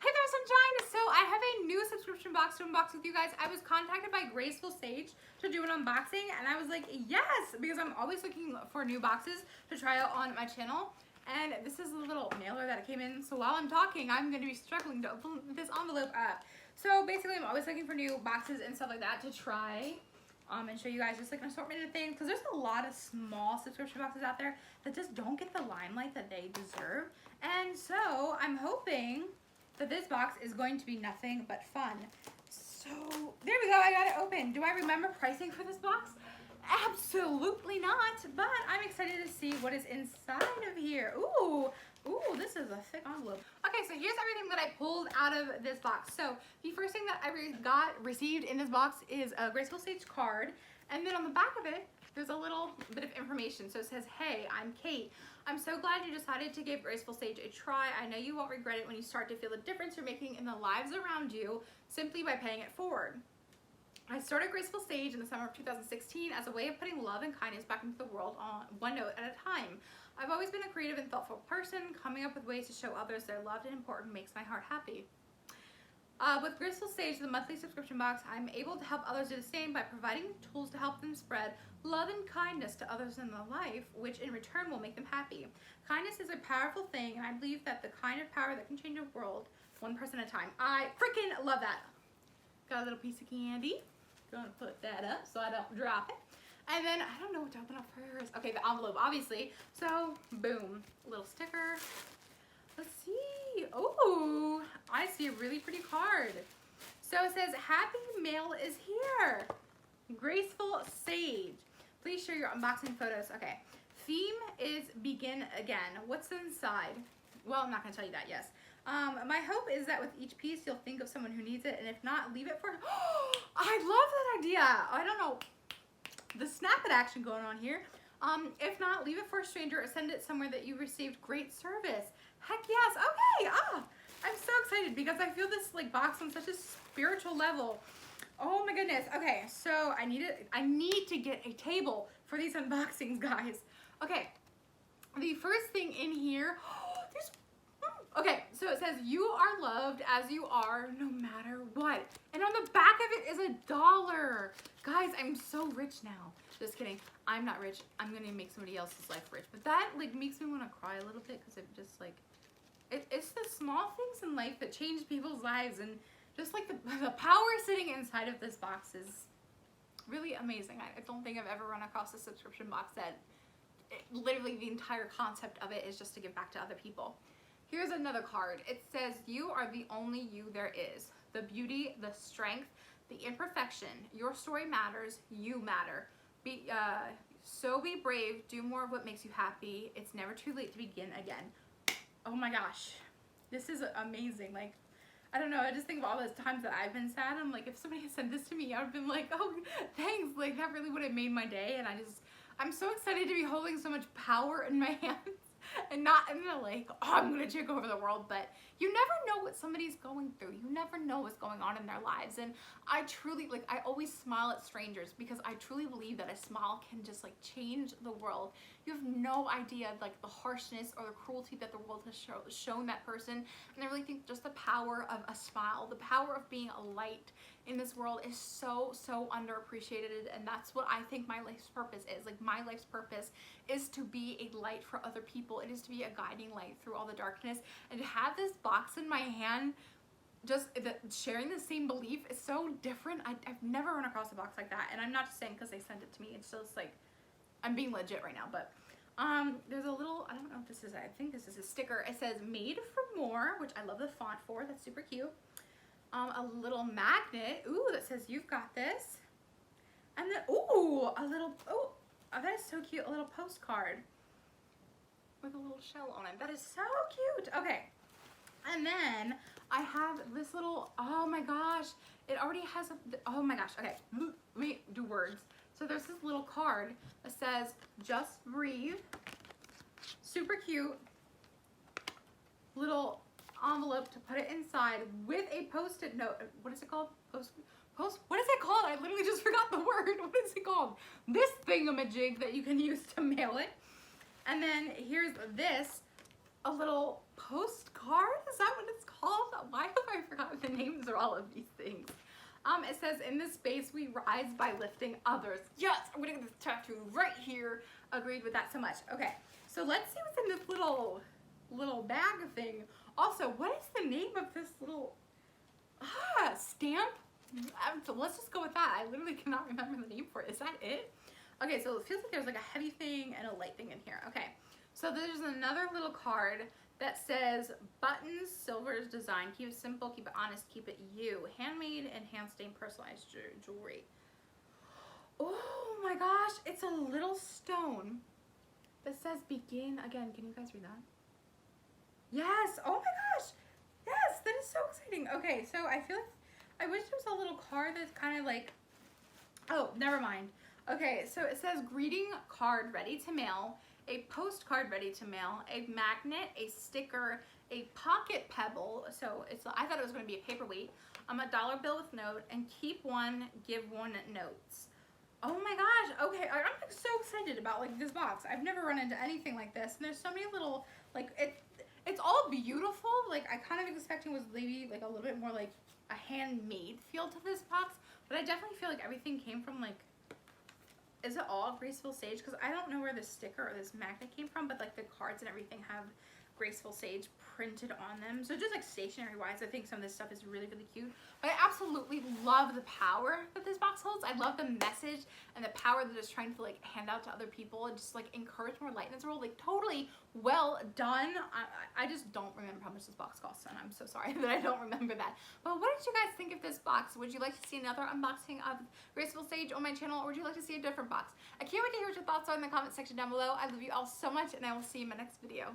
Hey there, Sunshine! So I have a new subscription box to unbox with you guys. I was contacted by Graceful Sage to do an unboxing, and I was like, yes, because I'm always looking for new boxes to try out on my channel. And this is a little mailer that came in, so while I'm talking, I'm going to be struggling to open this envelope up. So basically, I'm always looking for new boxes and stuff like that to try. And show you guys just like an assortment of things, because there's a lot of small subscription boxes out there that just don't get the limelight that they deserve. And so I'm hoping that this box is going to be nothing but fun. So there we go, I got it open. Do I remember pricing for this box? Absolutely not, but I'm excited to see what is inside of here. Ooh, this is a thick envelope. Okay, so here's everything that I pulled out of this box. So the first thing that I received in this box is a Graceful Sage card, and then on the back of it, there's a little bit of information. So it says, hey, I'm Kate. I'm so glad you decided to give Graceful Sage a try. I know you won't regret it when you start to feel the difference you're making in the lives around you simply by paying it forward. I started Graceful Sage in the summer of 2016 as a way of putting love and kindness back into the world on one note at a time. I've always been a creative and thoughtful person. Coming up with ways to show others they're loved and important makes my heart happy. With Graceful Sage, the monthly subscription box, I'm able to help others do the same by providing tools to help them spread love and kindness to others in their life, which in return will make them happy. Kindness is a powerful thing, and I believe that the kind of power that can change a world one person at a time. I freaking love that. Got a little piece of candy. Gonna put that up so I don't drop it. And then I don't know what to open up first. Okay, the envelope, obviously. So, boom, little sticker. Let's see. Oh, I see a really pretty card. So it says, happy mail is here. Graceful Sage. Please share your unboxing photos. Okay. Theme is begin again. What's inside? Well, I'm not going to tell you that, yes. My hope is that with each piece, you'll think of someone who needs it. And if not, leave it for... I love that idea. I don't know. The snap it action going on here. If not, leave it for a stranger or send it somewhere that you received great service. Heck yes. Okay. I'm so excited because I feel this like box on such a spiritual level. Oh my goodness. Okay, so I need to get a table for these unboxings, guys. Okay. The first thing in here, okay, so it says you are loved as you are no matter what. And on the back of it is $1. Guys, I'm so rich now. Just kidding. I'm not rich. I'm gonna make somebody else's life rich. But that like makes me want to cry a little bit because it just like it's the small things in life that change people's lives, and just like the power sitting inside of this box is really amazing. I don't think I've ever run across a subscription box that literally the entire concept of it is just to give back to other people. Here's another card. It says, you are the only you there is. The beauty, the strength, the imperfection. Your story matters. You matter. So be brave. Do more of what makes you happy. It's never too late to begin again. Oh my gosh. This is amazing. Like, I don't know. I just think of all those times that I've been sad. I'm like, if somebody had sent this to me, I would have been like, oh, thanks. Like, that really would have made my day. And I'm so excited to be holding so much power in my hands. And not in the like, oh, I'm gonna take over the world, but you never know what somebody's going through. You never know what's going on in their lives. And I truly, like, I always smile at strangers because I truly believe that a smile can just like change the world. You have no idea like the harshness or the cruelty that the world has shown that person. And I really think just the power of a smile, the power of being a light in this world is so underappreciated. And that's what I think my life's purpose is. Like, my life's purpose is to be a light for other people. It is to be a guiding light through all the darkness. And to have this box in my hand, just sharing the same belief is so different. I've never run across a box like that. And I'm not just saying because they sent it to me. It's just like, I'm being legit right now. But there's a little, I don't know if this is, I think this is a sticker. It says made for more, which I love the font for. That's super cute. A little magnet, ooh, that says you've got this. And then, ooh, a little, oh, that is so cute, a little postcard with a little shell on it. That is so cute. Okay, and then I have this little, oh my gosh, it already has a, oh my gosh, okay, let me do words. So there's this little card that says, just breathe, super cute, little envelope to put it inside with a post-it note. What is it called? What is it called? I literally just forgot the word. What is it called? This thingamajig that you can use to mail it. And then here's this, a little postcard. Is that what it's called? Why the names are all of these things. It says, in this space, we rise by lifting others. Yes, I'm gonna get this tattoo right here. Agreed with that so much. Okay, so let's see what's in this little bag thing. Also, what is the name of this little stamp? So let's just go with that. I literally cannot remember the name for it. Is that it? Okay, so it feels like there's like a heavy thing and a light thing in here. Okay, so there's another little card that says, buttons, silvers design. Keep it simple, keep it honest, keep it you. Handmade and hand-stained personalized jewelry. Oh my gosh, it's a little stone that says begin again. Can you guys read that? Yes, oh my gosh. Yes, that is so exciting. Okay, so I feel like, I wish there was a little card that's kind of like, oh, never mind. Okay, so it says greeting card ready to mail, a postcard ready to mail, a magnet, a sticker, a pocket pebble. So I thought it was going to be a paperweight. A dollar bill with note, and keep one, give one notes. Oh my gosh. Okay, I'm like so excited about like this box. I've never run into anything like this, and there's so many little like it's all beautiful. Like I kind of expecting was maybe like a little bit more like a handmade feel to this box, but I definitely feel like everything came from like. Is it all Graceful Sage? Because I don't know where this sticker or this magnet came from, but like the cards and everything have Graceful Sage printed on them. So just like stationery wise, I think some of this stuff is really, really cute. But I absolutely love the power that this box holds. I love the message and the power that it's trying to like hand out to other people and just like encourage more light in this world. Like totally well done. I just don't remember how much this box costs, and I'm so sorry that I don't remember that. But what did you guys think of this box? Would you like to see another unboxing of Graceful Sage on my channel, or would you like to see a different box? I can't wait to hear what your thoughts are in the comment section down below. I love you all so much, and I will see you in my next video.